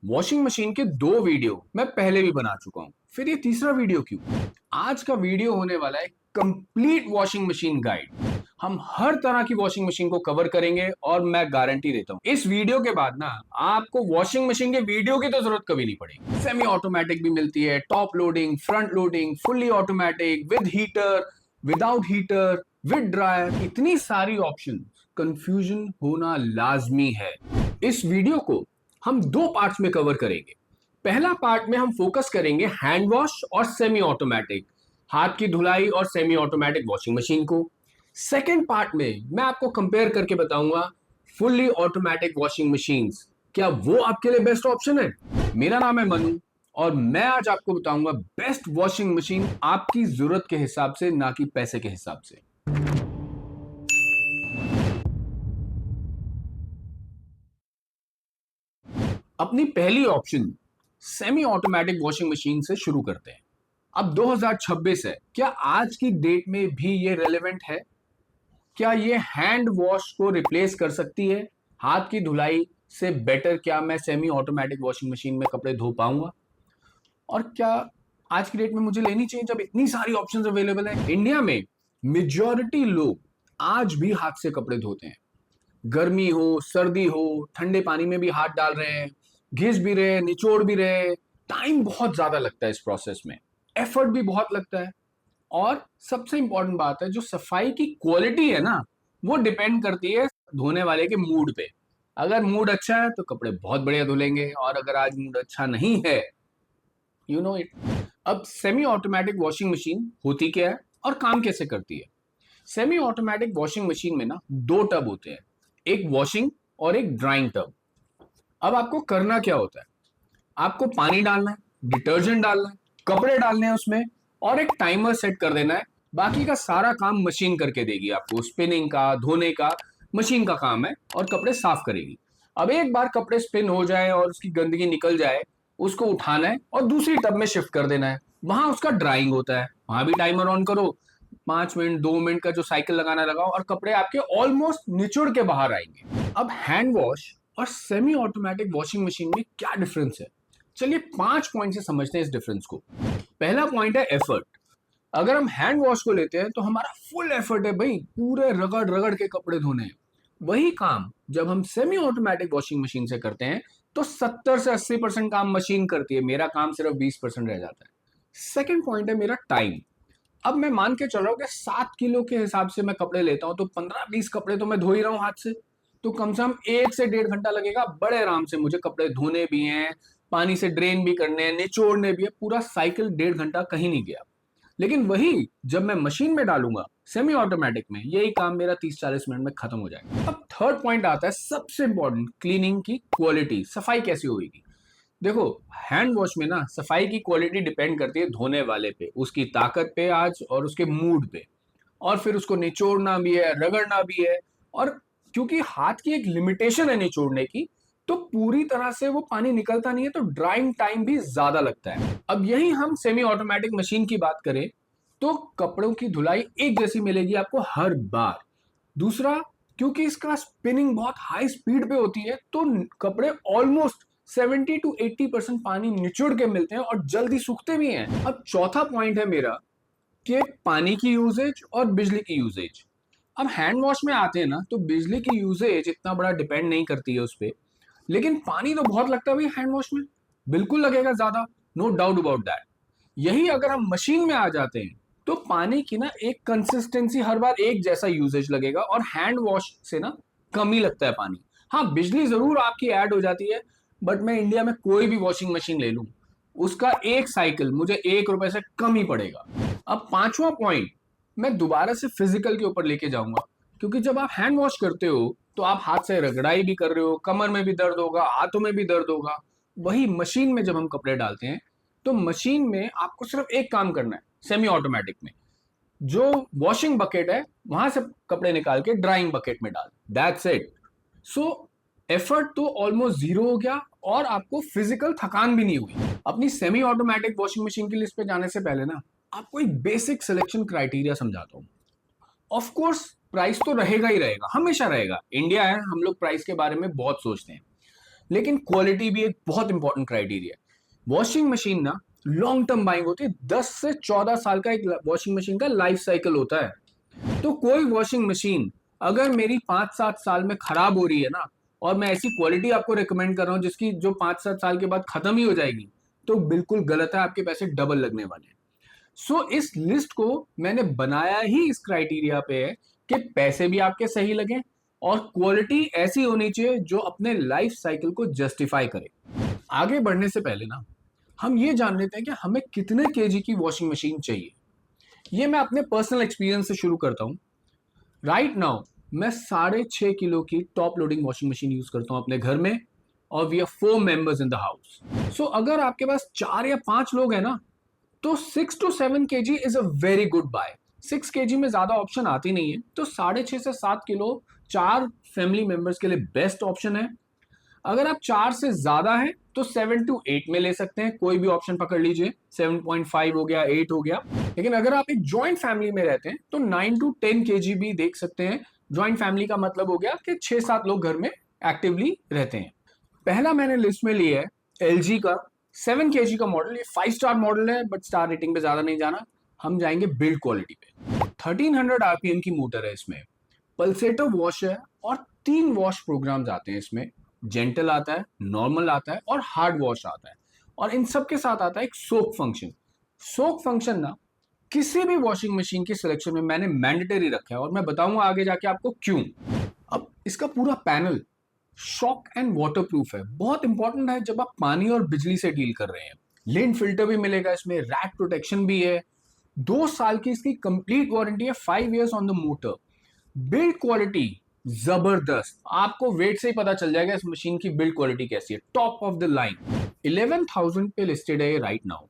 Washing machine के 2 video मैं पहले भी बना चुका हूं, फिर ये तीसरा वीडियो क्यों? आज का वीडियो होने वाला है कंप्लीट वॉशिंग मशीन गाइड। हम हर तरह की वॉशिंग मशीन को कवर करेंगे और मैं गारंटी देता हूं इस वीडियो के बाद ना आपको वॉशिंग मशीन के वीडियो की तो जरूरत कभी नहीं पड़ेगी। सेमी ऑटोमेटिक भी मिलती है, top loading, front loading, fully automatic, with heater, without heater, with dryer, इतनी सारी ऑप्शन। कंफ्यूजन होना लाजमी है। इस वीडियो को हम 2 पार्ट्स में कवर करेंगे। पहला पार्ट में हम फोकस करेंगे हैंड वॉश और सेमी ऑटोमेटिक, हाथ की धुलाई और सेमी ऑटोमेटिक वॉशिंग मशीन को। सेकेंड पार्ट में मैं आपको कंपेयर करके बताऊंगा फुल्ली ऑटोमेटिक वॉशिंग मशीन्स, क्या वो आपके लिए बेस्ट ऑप्शन है? मेरा नाम है मनु और मैं आज आपको बताऊंगा बेस्ट वॉशिंग मशीन आपकी जरूरत के हिसाब से, ना कि पैसे के हिसाब से। अपनी पहली option semi automatic washing machine से शुरू करते हैं। अब 2026 है, क्या आज की डेट में भी ये रेलेवेंट है? क्या ये हैंड वॉश को रिप्लेस कर सकती है? हाथ की धुलाई से बेटर क्या मैं सेमी ऑटोमेटिक वॉशिंग मशीन में कपड़े धो पाऊंगा? और क्या आज की डेट में मुझे लेनी चाहिए जब इतनी सारी ऑप्शंस अवेलेबल है? इंडिया में मेजॉरिटी लोग आज भी हाथ से कपड़े धोते हैं। गर्मी हो, सर्दी हो, ठंडे पानी में भी हाथ डाल रहे हैं, घिस भी रहे, निचोड़ भी रहे। टाइम बहुत ज्यादा लगता है इस प्रोसेस में, एफर्ट भी बहुत लगता है। और सबसे इंपॉर्टेंट बात है, जो सफाई की क्वालिटी है ना, वो डिपेंड करती है धोने वाले के मूड पे। अगर मूड अच्छा है तो कपड़े बहुत बढ़िया धुलेंगे, और अगर आज मूड अच्छा नहीं है, यू नो इट। अब सेमी ऑटोमेटिक वॉशिंग मशीन होती क्या है और काम कैसे करती है? सेमी ऑटोमेटिक वॉशिंग मशीन में ना 2 टब होते हैं, एक वॉशिंग और एक ड्राइंग टब। अब आपको करना क्या होता है? आपको पानी डालना है, डिटर्जेंट डालना है, कपड़े डालने हैं उसमें, और एक टाइमर सेट कर देना है। बाकी का सारा काम मशीन करके देगी आपको। स्पिनिंग का, धोने का मशीन का काम है, और कपड़े साफ करेगी। अब एक बार कपड़े स्पिन हो जाए और उसकी गंदगी निकल जाए, उसको उठाना है और दूसरी टब में शिफ्ट कर देना है। वहां उसका ड्राइंग होता है, वहां भी टाइमर ऑन करो, 5 मिनट 2 मिनट का जो साइकिल लगाना लगाओ, और कपड़े आपके ऑलमोस्ट निचुड़ के बाहर आएंगे। अब हैंड वॉश और सेमी ऑटोमेटिक वॉशिंग मशीन में क्या डिफरेंस है? चलिए 5 पॉइंट से समझते हैं इस डिफरेंस को। पहला पॉइंट है एफर्ट। अगर हम हैंड वॉश को लेते हैं तो हमारा फुल एफर्ट है भाई, पूरे रगड़ रगड़ के कपड़े धोने हैं। वही काम जब हम सेमी ऑटोमेटिक वॉशिंग मशीन से करते हैं तो 70 से 80% काम मशीन करती है, मेरा काम सिर्फ 20% रह जाता है। सेकेंड पॉइंट है मेरा टाइम। अब मैं मान के चल रहा हूँ कि 7 किलो के हिसाब से मैं कपड़े लेता हूँ, तो 15-20 कपड़े तो मैं धो ही रहा हूँ हाथ से। तो कम से कम 1 से 1.5 घंटा लगेगा बड़े आराम से। मुझे कपड़े धोने भी हैं, पानी से ड्रेन भी करने हैं, निचोड़ने भी है, पूरा साइकिल 1.5 घंटा कहीं नहीं गया। लेकिन वही जब मैं मशीन में डालूंगा सेमी ऑटोमेटिक में, यही काम मेरा 30-40 मिनट में खत्म हो जाएगा। अब थर्ड पॉइंट आता है सबसे इंपॉर्टेंट, क्लीनिंग की क्वालिटी, सफाई कैसी होगी। देखो, हैंड वॉश में ना सफाई की क्वालिटी डिपेंड करती है धोने वाले पे, उसकी ताकत पे आज, और उसके मूड पे। और फिर उसको निचोड़ना भी है, रगड़ना भी है। और क्योंकि हाथ की एक लिमिटेशन है निचोड़ने की, तो पूरी तरह से वो पानी निकलता नहीं है, तो ड्राइंग टाइम भी ज्यादा लगता है। अब यही हम सेमी ऑटोमेटिक मशीन की बात करें तो कपड़ों की धुलाई एक जैसी मिलेगी आपको हर बार। दूसरा, क्योंकि इसका स्पिनिंग बहुत हाई स्पीड पे होती है, तो कपड़े ऑलमोस्ट 70 to 80% पानी निचुड़ के मिलते हैं और जल्दी सूखते भी हैं। अब चौथा पॉइंट है मेरा कि पानी की यूजेज और बिजली की यूजेज। अब हैंड वॉश में आते हैं ना, तो बिजली की यूजेज इतना बड़ा डिपेंड नहीं करती है उस पर, लेकिन पानी तो बहुत लगता है भाई हैंड वॉश में, बिल्कुल लगेगा ज्यादा, नो डाउट अबाउट दैट। यही अगर हम मशीन में आ जाते हैं तो पानी की ना एक कंसिस्टेंसी, हर बार एक जैसा यूजेज लगेगा, और हैंड वॉश से ना कम ही लगता है पानी। हाँ, बिजली जरूर आपकी ऐड हो जाती है, बट मैं इंडिया में कोई भी वॉशिंग मशीन ले लूं, उसका एक साइकिल मुझे ₹1 से कम ही पड़ेगा। अब पांचवा पॉइंट मैं दोबारा से फिजिकल के ऊपर लेके जाऊंगा, क्योंकि जब आप हैंड वॉश करते हो तो आप हाथ से रगड़ाई भी कर रहे हो, कमर में भी दर्द होगा, हाथों में भी दर्द होगा। वही मशीन में जब हम कपड़े डालते हैं तो मशीन में आपको सिर्फ एक काम करना है, सेमी ऑटोमेटिक में जो वॉशिंग बकेट है वहां से कपड़े निकाल के ड्राइंग बकेट में डाल, दैट्स इट। सो एफर्ट तो ऑलमोस्ट जीरो हो गया, और आपको फिजिकल थकान भी नहीं हुई। अपनी सेमी ऑटोमेटिक वॉशिंग मशीन की लिस्ट पे जाने से पहले ना आपको एक बेसिक सिलेक्शन क्राइटेरिया समझाता हूं। ऑफ कोर्स प्राइस तो रहेगा ही रहेगा, हमेशा रहेगा। इंडिया है, हम लोग प्राइस के बारे में बहुत सोचते हैं। लेकिन क्वालिटी भी एक बहुत इंपॉर्टेंट क्राइटेरिया है। वॉशिंग मशीन ना लॉन्ग टर्म बाइंग होती है, 10 से 14 साल का एक वॉशिंग मशीन का लाइफ साइकिल होता है। तो कोई वॉशिंग मशीन अगर मेरी 5-7 साल में खराब हो रही है ना, और मैं ऐसी क्वालिटी आपको रिकमेंड कर रहा हूँ जिसकी जो 5-7 साल के बाद खत्म ही हो जाएगी, तो बिल्कुल गलत है, आपके पैसे डबल लगने वाले हैं। सो इस लिस्ट को मैंने बनाया ही इस क्राइटेरिया पे है कि पैसे भी आपके सही लगे और क्वालिटी ऐसी होनी चाहिए जो अपने लाइफ साइकिल को जस्टिफाई करे। आगे बढ़ने से पहले ना हम ये जान लेते हैं कि हमें कितने केजी की वॉशिंग मशीन चाहिए। ये मैं अपने पर्सनल एक्सपीरियंस से शुरू करता हूँ। राइट नाउ मैं 6.5 किलो की top loading washing machine use करता हूँ अपने घर में, और we are 4 members in the house. So अगर आपके पास 4 या 5 लोग हैं ना, तो 6 to 7 kg is a very good buy. 6 kg में ज्यादा ऑप्शन आती नहीं है, तो 6.5 से 7 किलो 4 फैमिली मेंबर्स के लिए बेस्ट ऑप्शन है। अगर आप 4 से ज्यादा है तो 7 to 8 में ले सकते हैं, कोई भी ऑप्शन पकड़ लीजिए, 7.5 हो गया, 8 हो गया। लेकिन अगर आप एक जॉइंट फैमिली में रहते हैं तो 9 to 10 kg भी देख सकते हैं। जॉइंट फैमिली का मतलब हो गया कि 6-7 लोग घर में एक्टिवली रहते हैं। पहला मैंने लिस्ट में लिया है LG का 7 kg का मॉडल। ये 5 स्टार मॉडल है, बट स्टार रेटिंग पे ज्यादा नहीं जाना, हम जाएंगे बिल्ड क्वालिटी पे। 1300 RPM की मोटर है इसमें, पल्सेटर वॉश है, और 3 वॉश प्रोग्राम्स आते हैं इसमें। जेंटल आता है, नॉर्मल आता है, और हार्ड वॉश आता है। और इन सब के साथ आता है एक सोक फंक्शन। सोक फंक्शन ना किसी भी वॉशिंग मशीन की सिलेक्शन में मैंने मैंडेटरी रखा है, और मैं बताऊंगा आगे जाके आपको क्यों। अब इसका पूरा panel shock and water proof है, बहुत इंपॉर्टेंट है जब आप पानी और बिजली से डील कर रहे हैं। लिंट फिल्टर भी मिलेगा इसमें, रैट प्रोटेक्शन भी है, 2 साल की इसकी कंप्लीट वारंटी है, 5 years on the motor. Build quality जबरदस्त, आपको वेट से ही पता चल जाएगा इस मशीन की बिल्ड क्वालिटी कैसी है, टॉप ऑफ द लाइन। 11,000 पे लिस्टेड है राइट नाउ।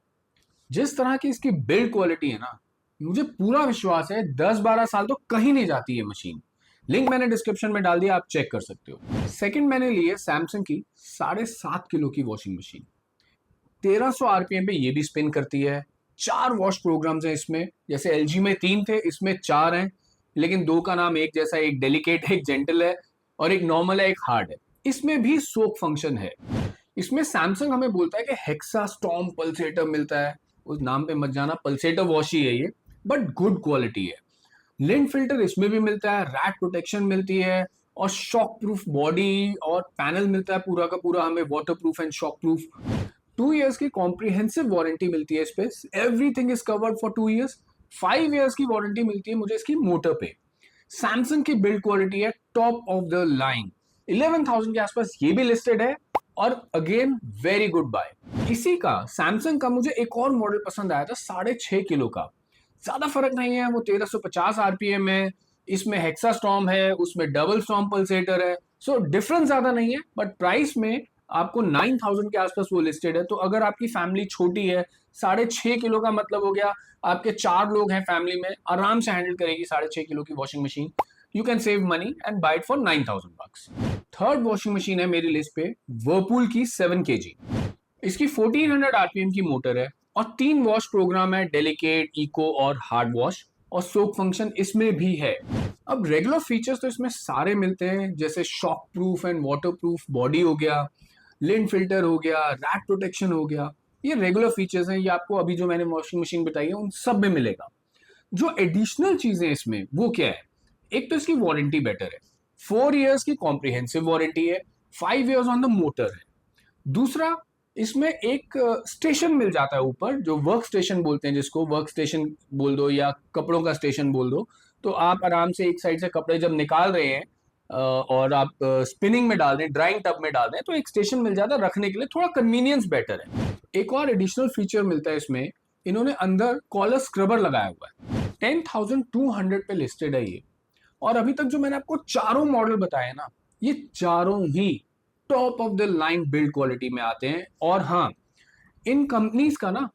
जिस तरह की इसकी बिल्ड क्वालिटी है ना, मुझे पूरा विश्वास है 10-12 साल तो कहीं नहीं जाती है मशीन। लिंक मैंने डिस्क्रिप्शन में डाल दिया, आप चेक कर सकते हो। सेकंड मैंने ली है सैमसंग की 7.5 किलो की वॉशिंग मशीन। 1300 RPM पे ये भी स्पिन करती है। 4 वॉश प्रोग्राम्स हैं इसमें, जैसे LG में 3 थे, इसमें 4 हैं, लेकिन 2 का नाम एक जैसा, एक डेलिकेट है, एक जेंटल है, और एक नॉर्मल है, एक हार्ड है। इसमें भी सोक फंक्शन है। इसमें सैमसंग हमें बोलता है कि हेक्सा स्टॉर्म पल्सेटर मिलता है, उस नाम पे मत जाना, पल्सेटर वॉश ही है ये, बट गुड क्वालिटी है। लिंट फिल्टर इसमें भी मिलता है, रैट प्रोटेक्शन मिलती है, और शॉक प्रूफ बॉडी और पैनल मिलता है पूरा का पूरा हमें, water proof and shock proof. 2 years की कॉम्प्रिहेंसिव वारंटी मिलती है इस पे, everything is covered for 2 years। 5 years की वारंटी मिलती है मुझे इसकी मोटर पे। सैमसंग की बिल्ड क्वालिटी है टॉप ऑफ द लाइन। 11,000 के आसपास ये भी लिस्टेड है, और अगेन वेरी गुड बाय। इसी का सैमसंग का मुझे एक और मॉडल पसंद आया था 6.5 किलो का। ज्यादा फर्क नहीं है, वो 1350 RPM है, इसमें हेक्सा स्टॉर्म है, उसमें डबल स्टॉर्म पल्सेटर है। सो डिफरेंस ज्यादा नहीं है, बट प्राइस में आपको 9,000 के आसपास वो लिस्टेड है। तो अगर आपकी फैमिली छोटी है, 6.5 किलो का मतलब हो गया आपके 4 लोग हैं फैमिली में, आराम से हैंडल करेगी 6.5 किलो की washing machine. You can save money and buy it for 9,000 bucks। Third washing machine है मेरी लिस्ट पे, वर्लपूल की 7 kg। इसकी 1400 RPM की मोटर है, और 3 वॉश प्रोग्राम है, डेलिकेट, इको और हार्ड वॉश, और सोक फंक्शन इसमें भी है। अब रेगुलर फीचर्स तो इसमें सारे मिलते हैं, जैसे shock proof and water proof body हो गया, लिंट फिल्टर हो गया, रैट प्रोटेक्शन हो गया। ये रेगुलर फीचर्स हैं, ये आपको अभी जो मैंने वॉशिंग मशीन बताई है उन सब में मिलेगा। जो एडिशनल चीजें इसमें वो क्या है, एक तो इसकी वारंटी बेटर है, 4 years की कॉम्प्रिहेंसिव वारंटी है, 5 years ऑन द मोटर है। दूसरा, इसमें एक स्टेशन मिल जाता है ऊपर, जो वर्क स्टेशन बोलते हैं, जिसको वर्क स्टेशन बोल दो या कपड़ों का स्टेशन बोल दो। तो आप आराम से एक साइड से कपड़े जब निकाल रहे हैं और आप स्पिनिंग में डाल रहे हैं, ड्राइंग टब में डाल रहे हैं, तो एक स्टेशन मिल जाता है रखने के लिए, थोड़ा कन्वीनियंस बेटर है। एक और एडिशनल फीचर मिलता है इसमें, इन्होंने अंदर कॉलर स्क्रबर लगाया हुआ है। 10,200 पे लिस्टेड है ये। और अभी तक जो मैंने आपको चारों मॉडल बताए ना, ये चारों ही top of the line build quality में आते हैं। और हाँ, इन कंपनीज का ना,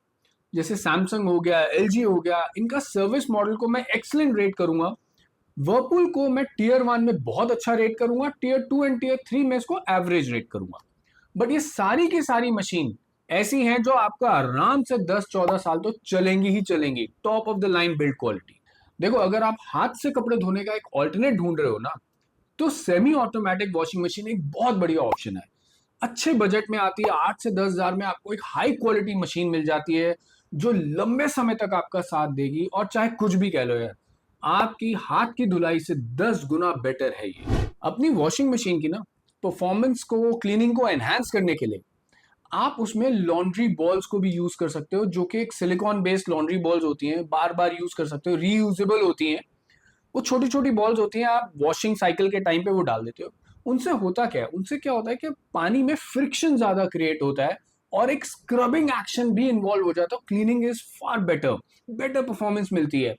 जैसे सैमसंग हो गया, LG हो गया, इनका सर्विस मॉडल को मैं एक्सलेंट रेट करूंगा। वर्लपूल को मैं टियर 1 में बहुत अच्छा रेट करूंगा, टियर 2 एंड टियर 3 में इसको एवरेज रेट करूंगा। बट ये सारी की सारी मशीन ऐसी हैं जो आपका आराम से 10-14 साल तो चलेंगी ही चलेंगी, top of the line build quality. देखो, अगर आप हाथ से कपड़े धोने का एक ऑल्टरनेट ढूंढ रहे हो ना, तो सेमी ऑटोमेटिक वॉशिंग मशीन एक बहुत बढ़िया ऑप्शन है। अच्छे बजट में आती है, 8 से 10,000 में आपको एक हाई क्वालिटी मशीन मिल जाती है जो लंबे समय तक आपका साथ देगी। और चाहे कुछ भी कह लो यार, आपकी हाथ की धुलाई से 10 गुना बेटर है ये। अपनी वॉशिंग मशीन की ना परफॉर्मेंस को, क्लीनिंग को एनहांस करने के लिए आप उसमें लॉन्ड्री बॉल्स को भी यूज कर सकते हो, जो कि एक सिलिकॉन बेस्ड लॉन्ड्री बॉल्स होती हैं, बार बार यूज कर सकते हो, रीयूजेबल होती हैं। वो छोटी छोटी बॉल्स होती हैं, आप वॉशिंग साइकिल के टाइम पे वो डाल देते हो। उनसे होता क्या है, उनसे क्या होता है कि पानी में फ्रिक्शन ज्यादा क्रिएट होता है और एक स्क्रबिंग एक्शन भी इन्वॉल्व हो जाता है। Cleaning is far better, better performance मिलती है।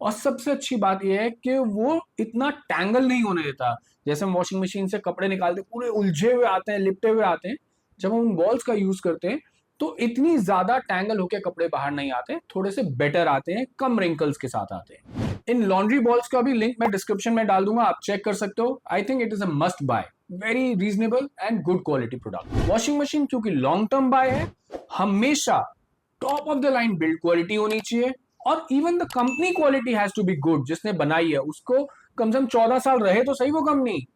और सबसे अच्छी बात यह है कि वो इतना टैंगल नहीं होने देता। जैसे हम वॉशिंग मशीन से कपड़े निकालते पूरे उलझे हुए आते हैं, लिपटे हुए आते हैं, जब हम उन बॉल्स का यूज करते हैं तो इतनी ज्यादा टैंगल होके कपड़े बाहर नहीं आते, थोड़े से बेटर आते हैं, कम रिंकल्स के साथ आते हैं। इन लॉन्ड्री बॉल्स का भी लिंक मैं डिस्क्रिप्शन में डाल दूंगा, आप चेक कर सकते हो। I think it is a must buy, very reasonable and good quality product. Washing machine क्योंकि लॉन्ग टर्म बाय है, हमेशा top of the line build quality होनी चाहिए। और even the company quality has to be good. जिसने बनाई है उसको कम से कम 14 साल रहे तो सही वो कंपनी।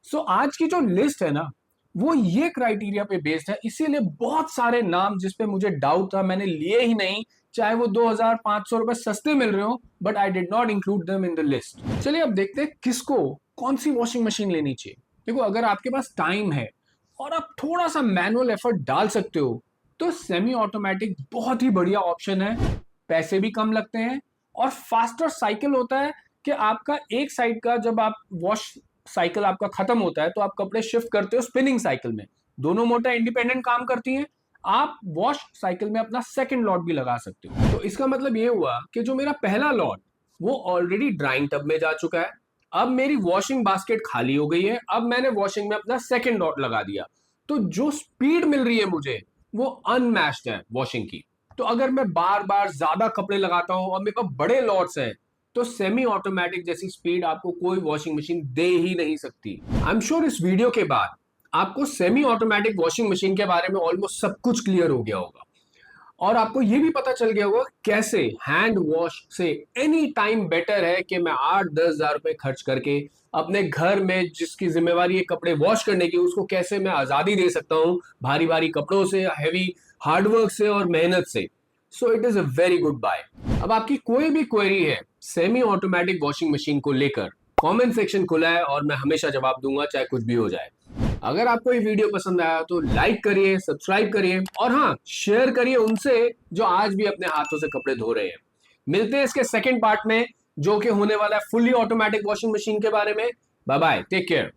सो आज की जो लिस्ट है ना, वो ये क्राइटेरिया पे बेस्ड है। इसीलिए बहुत सारे नाम जिस पे मुझे डाउट था मैंने लिए ही नहीं, चाहे वो 2,500 रुपए सस्ते मिल रहे हो, but I did not include them in the list. चलिए अब देखते हैं किसको कौन सी वॉशिंग मशीन लेनी चाहिए। देखो, अगर आपके पास टाइम है और आप थोड़ा सा मैनुअल एफर्ट डाल सकते हो तो सेमी ऑटोमेटिक बहुत ही बढ़िया ऑप्शन है। पैसे भी कम लगते हैं और फास्टर साइकिल होता है कि आपका एक साइड का जब आप वॉश साइकिल आपका खत्म होता है तो आप कपड़े शिफ्ट करते हो स्पिनिंग साइकिल में। दोनों मोटर इंडिपेंडेंट काम करती हैं। आप वॉश साइकिल में अपना सेकंड लॉट भी लगा सकते हो। तो इसका मतलब ये हुआ कि जो मेरा पहला लॉट वो ऑलरेडी ड्राइंग टब में जा चुका है। अब मेरी वॉशिंग बास्केट खाली हो गई है, अब मैंने वॉशिंग में अपना सेकंड लॉट लगा दिया। तो जो स्पीड मिल रही है मुझे वो अनमैच्ड है वॉशिंग की। तो अगर मैं बार बार ज्यादा कपड़े लगाता हूं और मेरे पास बड़े लॉट्स हैं तो सेमी ऑटोमेटिक जैसी स्पीड आपको कोई वॉशिंग मशीन दे ही नहीं सकती। आई एम श्योर इस वीडियो के बाद आपको सेमी ऑटोमेटिक वॉशिंग मशीन के बारे में ऑलमोस्ट सब कुछ क्लियर हो गया होगा और आपको यह भी पता चल गया होगा कैसे हैंड वॉश से एनी टाइम बेटर है कि मैं 8-10 हजार रुपए खर्च करके अपने घर में जिसकी जिम्मेवारी है कपड़े वॉश करने की, उसको कैसे मैं आजादी दे सकता हूं भारी भारी कपड़ों से, हैवी हार्डवर्क से और मेहनत से। So it is a very good buy. अब आपकी कोई भी क्वेरी है सेमी ऑटोमेटिक वॉशिंग मशीन को लेकर, कमेंट सेक्शन खुला है और मैं हमेशा जवाब दूंगा, चाहे कुछ भी हो जाए। अगर आपको ये वीडियो पसंद आया तो लाइक करिए, सब्सक्राइब करिए और हाँ, शेयर करिए उनसे जो आज भी अपने हाथों से कपड़े धो रहे हैं। मिलते हैं इसके सेकंड पार्ट में जो कि होने वाला है फुल्ली ऑटोमेटिक वॉशिंग मशीन के बारे में। Bye bye, take care.